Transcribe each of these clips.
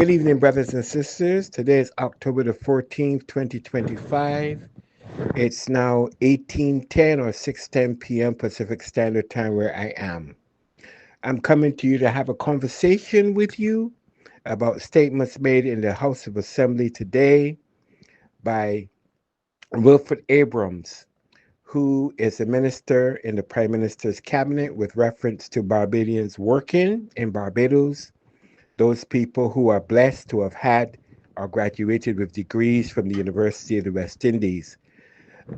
Good evening, brothers and sisters. Today is October the 14th, 2025. It's now 18:10 or 6:10 p.m. Pacific Standard Time where I am. I'm coming to you to have a conversation with you about statements made in the House of Assembly today by Wilfred Abrams, who is a minister in the Prime Minister's cabinet with reference to Barbadians working in Barbados, those people who are blessed to have had or graduated with degrees from the University of the West Indies.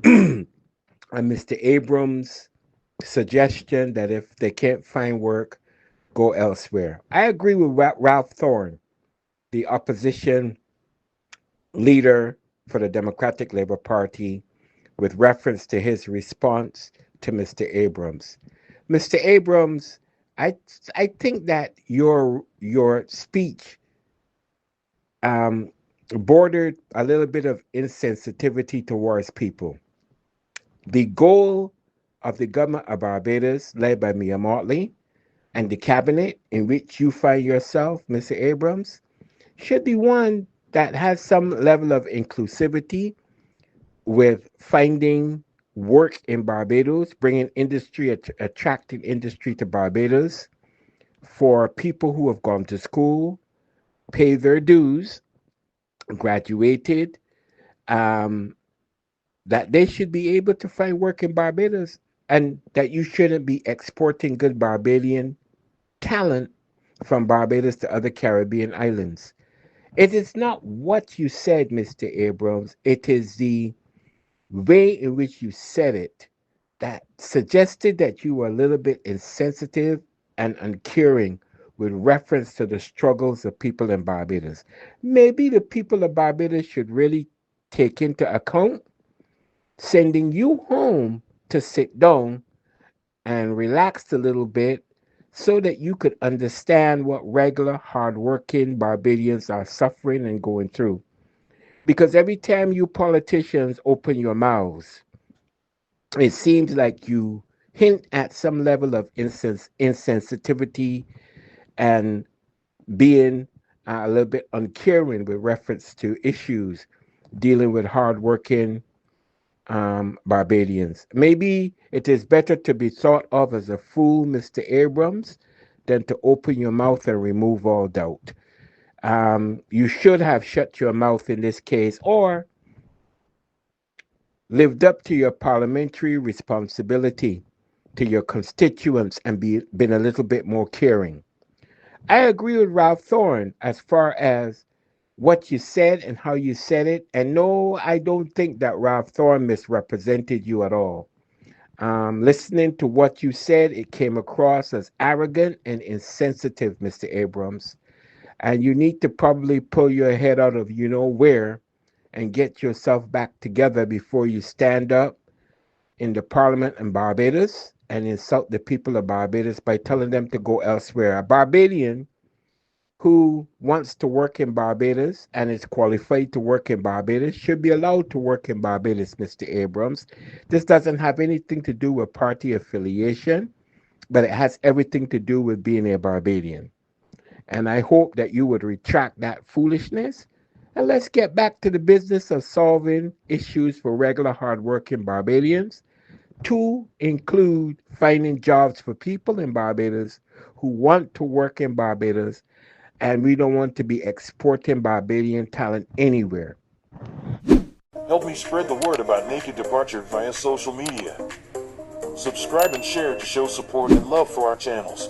And Mr. Abrams' suggestion that if they can't find work, go elsewhere. I agree with Ralph Thorne, the opposition leader for the Democratic Labour Party, with reference to his response to Mr. Abrams. Mr. Abrams, I I think that your speech um, bordered a little bit of insensitivity towards people. The goal of the government of Barbados, led by Mia Mottley, and the cabinet in which you find yourself, Mr. Abrams, should be one that has some level of inclusivity with finding work in Barbados, bringing industry, attracting industry to Barbados for people who have gone to school, pay their dues, graduated, um, that they should be able to find work in Barbados and that you shouldn't be exporting good Barbadian talent from Barbados to other Caribbean islands. It is not what you said, Mr. Abrams. It is the way in which you said it that suggested that you were a little bit insensitive and uncaring with reference to the struggles of people in Barbados. Maybe the people of Barbados should really take into account sending you home to sit down and relax a little bit so that you could understand what regular, hardworking Barbadians are suffering and going through. Because every time you politicians open your mouths, it seems like you hint at some level of insensitivity and being a little bit uncaring with reference to issues dealing with hardworking Barbadians. Maybe it is better to be thought of as a fool, Mr. Abrams, than to open your mouth and remove all doubt. You should have shut your mouth in this case or lived up to your parliamentary responsibility to your constituents and been a little bit more caring. I agree with Ralph Thorne as far as what you said and how you said it. And no, I don't think that Ralph Thorne misrepresented you at all. Listening to what you said, it came across as arrogant and insensitive, Mr. Abrams. And you need to probably pull your head out of you know where and get yourself back together before you stand up in the parliament in Barbados and insult the people of Barbados by telling them to go elsewhere. A Barbadian who wants to work in Barbados and is qualified to work in Barbados should be allowed to work in Barbados, Mr. Abrams. This doesn't have anything to do with party affiliation, but it has everything to do with being a Barbadian. And I hope that you would retract that foolishness and let's get back to the business of solving issues for regular hardworking Barbadians, to include finding jobs for people in Barbados who want to work in Barbados, and we don't want to be exporting Barbadian talent anywhere. Help me spread the word about Naked Departure via social media. Subscribe and share to show support and love for our channels.